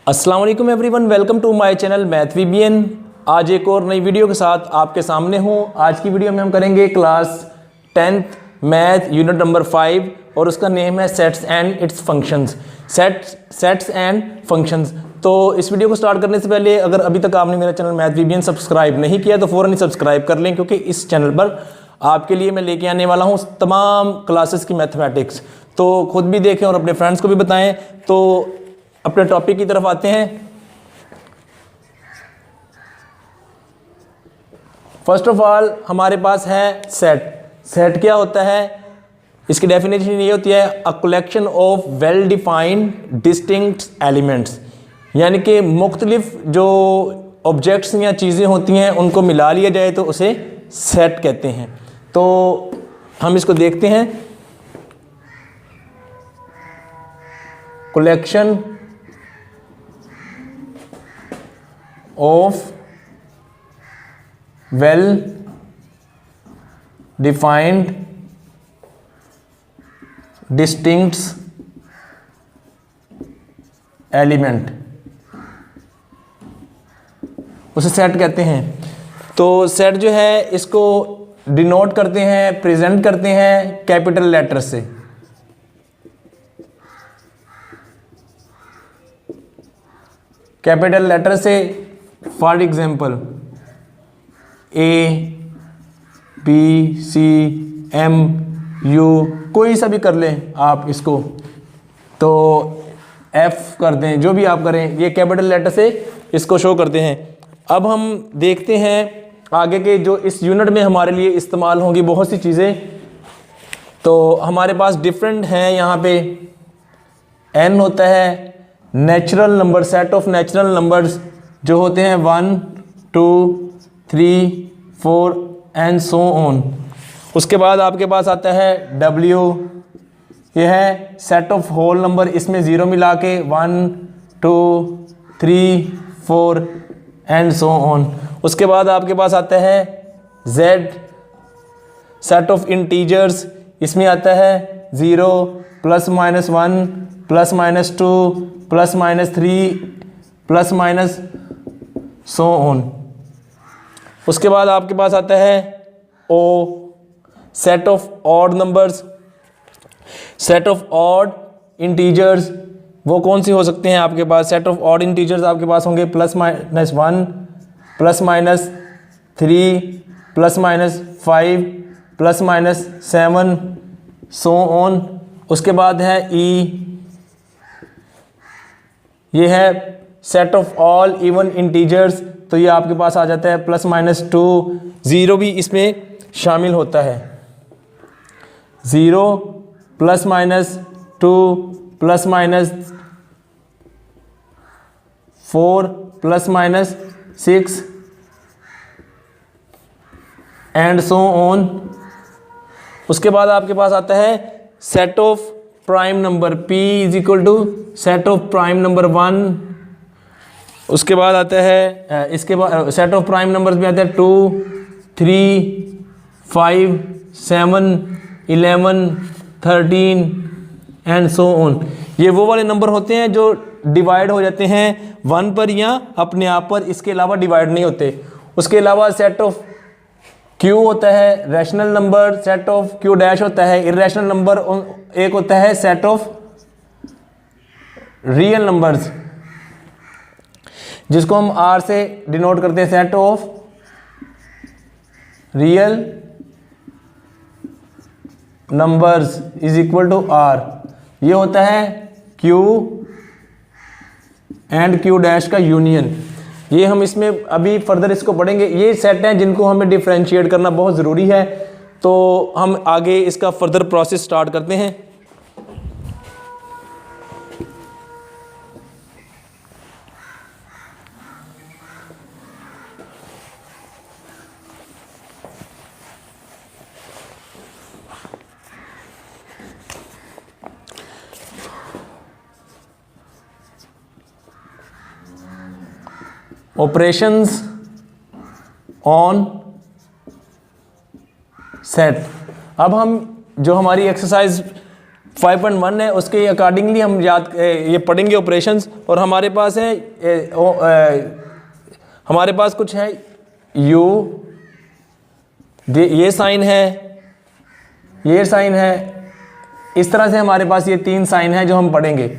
अस्सलाम वालेकुम everyone, welcome to my channel math VBN. आज एक और नई वीडियो के साथ आपके सामने हूँ। आज की वीडियो में हम करेंगे class 10th math unit number 5 और उसका नेम है sets and it's functions. Sets and functions. तो इस वीडियो को स्टार्ट करने से पहले अगर अभी तक आपने मेरा चैनल मैथ वीबीएन सब्सक्राइब नहीं किया तो फ़ौरन ही सब्सक्राइब कर लें, क्योंकि इस चैनल पर आपके लिए मैं लेके आने वाला हूँ तमाम क्लासेस की मैथमेटिक्स। तो खुद भी देखें और अपने फ्रेंड्स को भी बताएं। तो अपने टॉपिक की तरफ आते हैं। फर्स्ट ऑफ ऑल हमारे पास है सेट। सेट क्या होता है? इसकी डेफिनेशन ये होती है a collection of well defined distinct elements, यानी कि मुख्तलिफ जो ऑब्जेक्ट्स या चीज़ें होती हैं उनको मिला लिया जाए तो उसे सेट कहते हैं। तो हम इसको देखते हैं। Collection of well defined distinct element उसे सेट कहते हैं। तो सेट जो है इसको डिनोट करते हैं, प्रेजेंट करते हैं कैपिटल लेटर से। कैपिटल लेटर से for example A, B, C, M, U, कोई सा भी कर लें आप इसको, तो F कर दें, जो भी आप करें, ये कैपिटल लेटर से इसको शो करते हैं। अब हम देखते हैं आगे के जो इस यूनिट में हमारे लिए इस्तेमाल होंगी बहुत सी चीज़ें। तो हमारे पास डिफरेंट हैं। यहाँ पे N होता है natural number, set of natural numbers जो होते हैं 1, 2, 3, 4 एंड सो ऑन। उसके बाद आपके पास आता है W, यह है सेट ऑफ होल नंबर, इसमें ज़ीरो मिला के 1, 2, 3, 4 एंड सो ऑन। उसके बाद आपके पास आता है Z, सेट ऑफ इंटीजर्स, इसमें आता है 0, +-1, +-2, +-3, +- सो ऑन। उसके बाद आपके पास आता है O, set of odd numbers, set of odd integers. वो कौन सी हो सकते हैं आपके पास? सेट ऑफ ऑड इंटीजर्स आपके पास होंगे +-1, +-3, +-5, +-7, सो ऑन। उसके बाद है E, ये है set of all even integers, तो ये आपके पास आ जाता है +-2, 0 भी इसमें शामिल होता है। 0, +-2, +-4, +-6 एंड सो ऑन। उसके बाद आपके पास आता है set of prime number, P = set of prime number 1। उसके बाद आता है इसके बाद सेट ऑफ प्राइम नंबर्स भी आते हैं 2, 3, 5, 7, 11, 13 एंड सो ऑन। ये वो वाले नंबर होते हैं जो डिवाइड हो जाते हैं 1 पर या अपने आप पर, इसके अलावा डिवाइड नहीं होते। उसके अलावा सेट ऑफ Q होता है rational number, set of Q dash होता है इर्रेशनल नंबर, एक होता है सेट ऑफ रियल नंबर्स जिसको हम R से डिनोट करते हैं, set of real numbers = R। ये होता है Q एंड Q डैश का यूनियन। ये हम इसमें अभी फर्दर इसको पढ़ेंगे। ये सेट हैं जिनको हमें डिफरेंशिएट करना बहुत ज़रूरी है। तो हम आगे इसका फर्दर प्रोसेस स्टार्ट करते हैं। Operations on set. अब हम जो हमारी एक्सरसाइज 5.1 है, उसके अकॉर्डिंगली हम ये पढ़ेंगे ऑपरेशंस। और हमारे पास है हमारे पास कुछ है u, ये साइन है, ये साइन है, इस तरह से हमारे पास ये 3 साइन है जो हम पढ़ेंगे।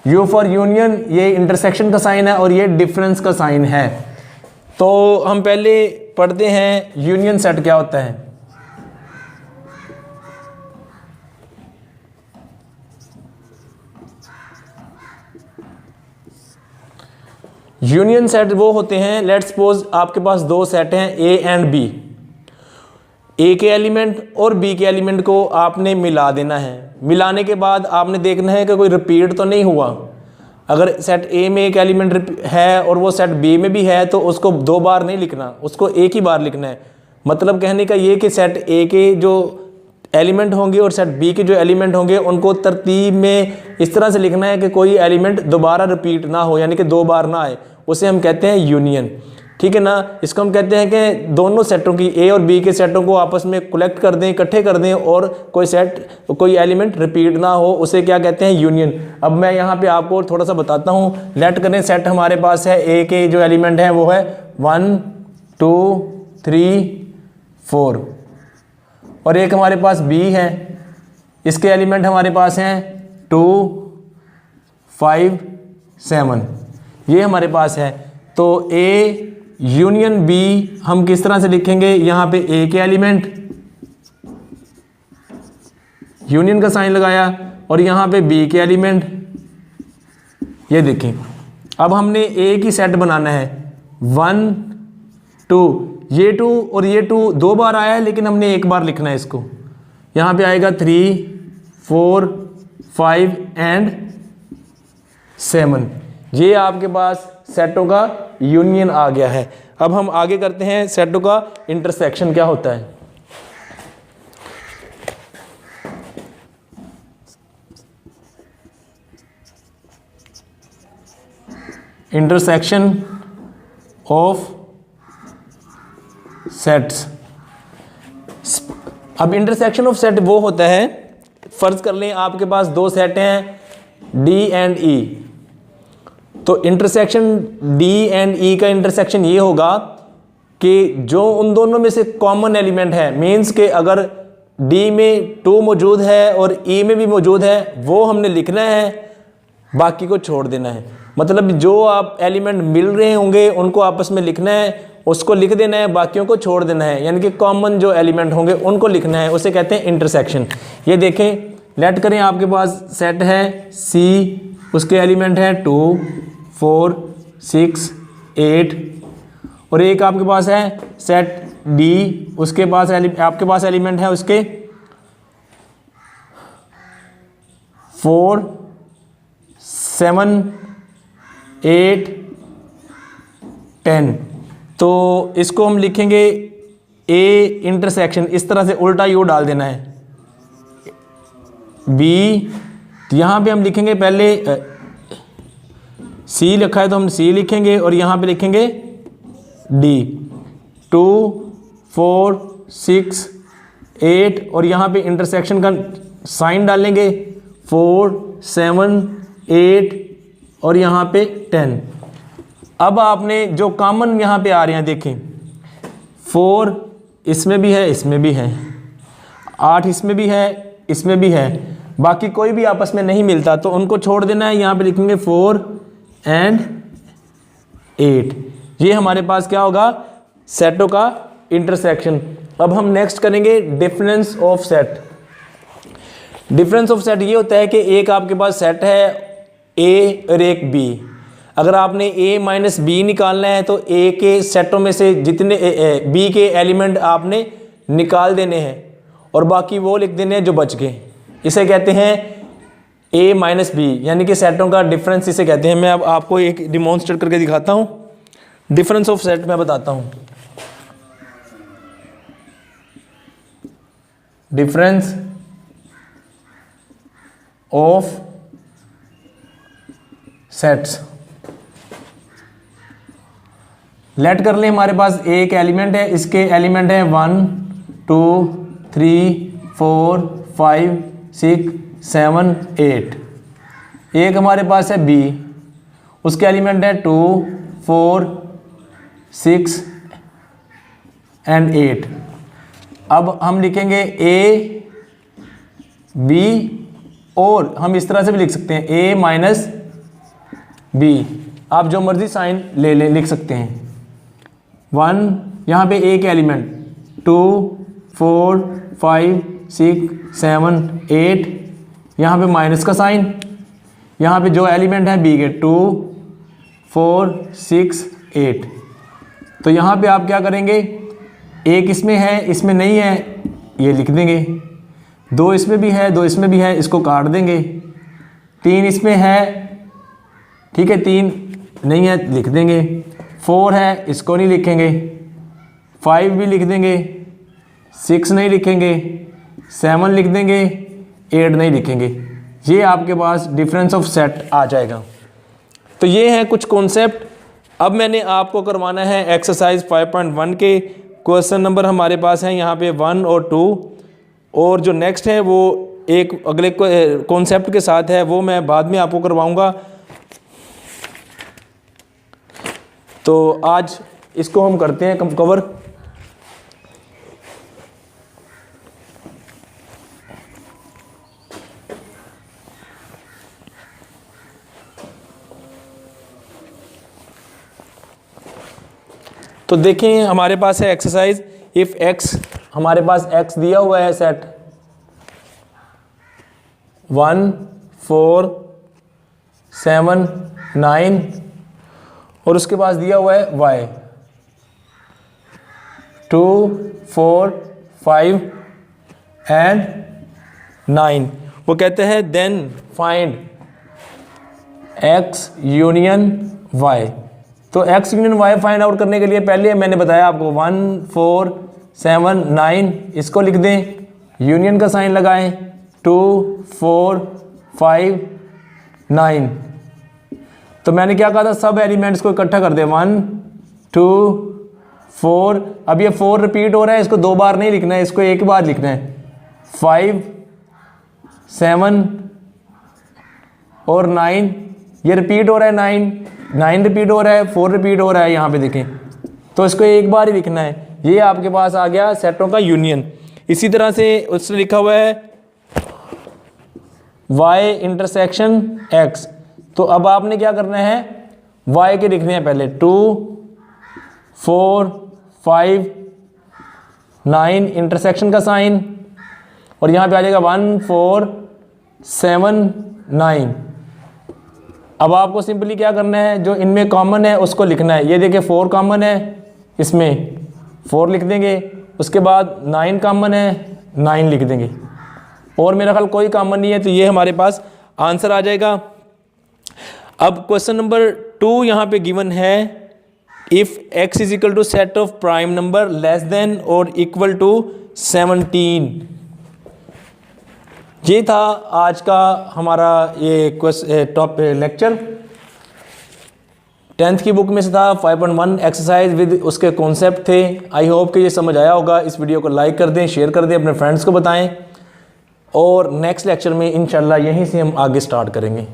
u फॉर यूनियन, ये इंटरसेक्शन का साइन है और ये डिफरेंस का साइन है। तो हम पहले पढ़ते हैं यूनियन सेट क्या होता है। यूनियन सेट वो होते हैं, लेट्स सपोज आपके पास 2 सेट हैं ए एंड बी। ए के एलिमेंट और बी के एलिमेंट को आपने मिला देना है। मिलाने के बाद आपने देखना है कि कोई रिपीट तो नहीं हुआ। अगर सेट ए में एक एलिमेंट है और वो सेट बी में भी है तो उसको 2 बार नहीं लिखना, उसको एक ही बार लिखना है। मतलब कहने का ये कि सेट ए के जो एलिमेंट होंगे और सेट बी के जो एलिमेंट होंगे उनको तरतीब में इस तरह से लिखना है कि कोई एलिमेंट दोबारा रिपीट ना हो, यानी कि 2 बार ना आए। उसे हम कहते हैं यूनियन, ठीक है ना। इसको हम कहते हैं कि दोनों सेटों की, ए और बी के सेटों को आपस में कलेक्ट कर दें, इकट्ठे कर दें और कोई एलिमेंट रिपीट ना हो, उसे क्या कहते हैं यूनियन। अब मैं यहाँ पे आपको थोड़ा सा बताता हूँ। लेट करें सेट हमारे पास है, ए के जो एलिमेंट हैं वो है 1 2 3 4 और एक हमारे पास बी है, इसके एलिमेंट हमारे पास हैं 2 5 7, ये हमारे पास है। तो ए यूनियन बी हम किस तरह से लिखेंगे, यहाँ पे ए के एलिमेंट, यूनियन का साइन लगाया और यहाँ पे बी के एलिमेंट, ये देखें। अब हमने ए की सेट बनाना है 1 2, ये 2 और ये 2 2 बार आया है लेकिन हमने एक बार लिखना है इसको। यहाँ पे आएगा 3 4 5 एंड 7। ये आपके पास सेटों का यूनियन आ गया है। अब हम आगे करते हैं सेटों का इंटरसेक्शन क्या होता है। Intersection of sets. अब इंटरसेक्शन ऑफ सेट वो होता है, फर्ज कर लें आपके पास 2 सेट हैं डी एंड ई। तो इंटरसेक्शन डी एंड ई का इंटरसेक्शन ये होगा कि जो उन दोनों में से कॉमन एलिमेंट है, मीन्स के अगर डी में 2 मौजूद है और ई में भी मौजूद है, वो हमने लिखना है, बाकी को छोड़ देना है। मतलब जो आप एलिमेंट मिल रहे होंगे उनको आपस में लिखना है, उसको लिख देना है, बाकियों को छोड़ देना है, यानी कि कॉमन जो एलिमेंट होंगे उनको लिखना है, उसे कहते हैं इंटरसेक्शन। ये देखें, लेट करें आपके पास सेट है सी, उसके एलिमेंट है 2 4 6 8 और एक आपके पास है सेट डी, उसके पास आपके पास एलिमेंट है उसके 4 7 8 10। तो इसको हम लिखेंगे ए इंटरसेक्शन, इस तरह से उल्टा यू डाल देना है। बी, तो यहाँ पे हम लिखेंगे पहले सी लिखा है तो हम सी लिखेंगे और यहाँ पे लिखेंगे डी। 2 4 6 8 और यहाँ पे इंटरसेक्शन का साइन डालेंगे 4 7 8 और यहाँ पे 10। अब आपने जो कॉमन यहाँ पे आ रहे हैं देखें, 4 इसमें भी है, इसमें भी है, 8 इसमें भी है, इसमें भी है, बाकी कोई भी आपस में नहीं मिलता तो उनको छोड़ देना है। यहाँ पे लिखेंगे 4 एंड 8। ये हमारे पास क्या होगा, सेटों का इंटरसेक्शन। अब हम नेक्स्ट करेंगे difference of set. Difference of set ये होता है कि एक आपके पास सेट है ए और एक बी। अगर आपने ए माइनस बी निकालना है तो ए के सेटों में से जितने बी के एलिमेंट आपने निकाल देने हैं और बाकी वो लिख देने हैं जो बच गए। इसे कहते हैं ए माइनस बी, यानी कि सेटों का डिफरेंस इसे कहते हैं। मैं अब आपको एक डिमॉन्स्ट्रेट करके दिखाता हूँ। डिफरेंस ऑफ सेट मैं बताता हूँ। Difference of sets. लेट कर लें हमारे पास एक एलिमेंट है, इसके एलिमेंट है 1 2 3 4 5 6 7 8। एक हमारे पास है बी, उसके एलिमेंट है 2 4 6 एंड 8। अब हम लिखेंगे ए बी, और हम इस तरह से भी लिख सकते हैं ए माइनस बी, आप जो मर्जी साइन ले लें लिख सकते हैं। 1 यहाँ पे ए के एलिमेंट 2 4 5 6 7 8, यहाँ पे माइनस का साइन, यहाँ पे जो एलिमेंट है बी के 2 4 6 8। तो यहाँ पे आप क्या करेंगे, एक इसमें है इसमें नहीं है, ये लिख देंगे। 2 इसमें भी है 2 इसमें भी है, इसको काट देंगे। 3 इसमें है, ठीक है, 3 नहीं है लिख देंगे। 4 है, इसको नहीं लिखेंगे। 5 भी लिख देंगे, 6 नहीं लिखेंगे, 7 लिख देंगे, 8 नहीं लिखेंगे। ये आपके पास डिफरेंस ऑफ सेट आ जाएगा। तो ये है कुछ कॉन्सेप्ट। अब मैंने आपको करवाना है एक्सरसाइज 5.1 के क्वेश्चन नंबर हमारे पास हैं यहाँ पे 1 और 2, और जो नेक्स्ट है वो एक अगले कॉन्सेप्ट के साथ है, वो मैं बाद में आपको करवाऊँगा। तो आज इसको हम करते हैं कवर। तो देखें हमारे पास है एक्सरसाइज, इफ एक्स, हमारे पास एक्स दिया हुआ है सेट 1 4 7 9, और उसके पास दिया हुआ है y 2 4 5 एंड 9। वो कहते हैं then find x union y। तो x union y find out करने के लिए पहले मैंने बताया आपको 1 4 7 9 इसको लिख दें, यूनियन का साइन लगाएं, 2 4 5 9। तो मैंने क्या कहा था, सब एलिमेंट्स को इकट्ठा कर दे, 1 2 4। अब ये 4 रिपीट हो रहा है, इसको 2 बार नहीं लिखना है, इसको एक बार लिखना है। 5 7 और 9, ये रिपीट हो रहा है, 9 रिपीट हो रहा है, 4 रिपीट हो रहा है, यहाँ पे देखें। तो इसको एक बार ही लिखना है। ये आपके पास आ गया सेटों का यूनियन। इसी तरह से उसने लिखा हुआ है y इंटरसेक्शन x। तो अब आपने क्या करना है, y के लिखने हैं पहले 2 4 5 9 इंटरसेक्शन का साइन, और यहाँ पे आ जाएगा 1 4 7 9। अब आपको सिंपली क्या करना है, जो इनमें कॉमन है उसको लिखना है। ये देखिए 4 कॉमन है, इसमें 4 लिख देंगे। उसके बाद 9 कॉमन है, 9 लिख देंगे, और मेरा ख्याल कोई कॉमन नहीं है, तो ये हमारे पास आंसर आ जाएगा। अब क्वेश्चन नंबर 2 यहाँ पे गिवन है, if x is equal to set of prime number less than और इक्वल टू 17। ये था आज का हमारा ये टॉप लेक्चर। 10th की बुक में से था 5.1 एक्सरसाइज विद उसके कॉन्सेप्ट थे। आई होप कि ये समझ आया होगा। इस वीडियो को लाइक कर दें, शेयर कर दें, अपने फ्रेंड्स को बताएं, और नेक्स्ट लेक्चर में इंशाल्लाह यहीं से हम आगे स्टार्ट करेंगे।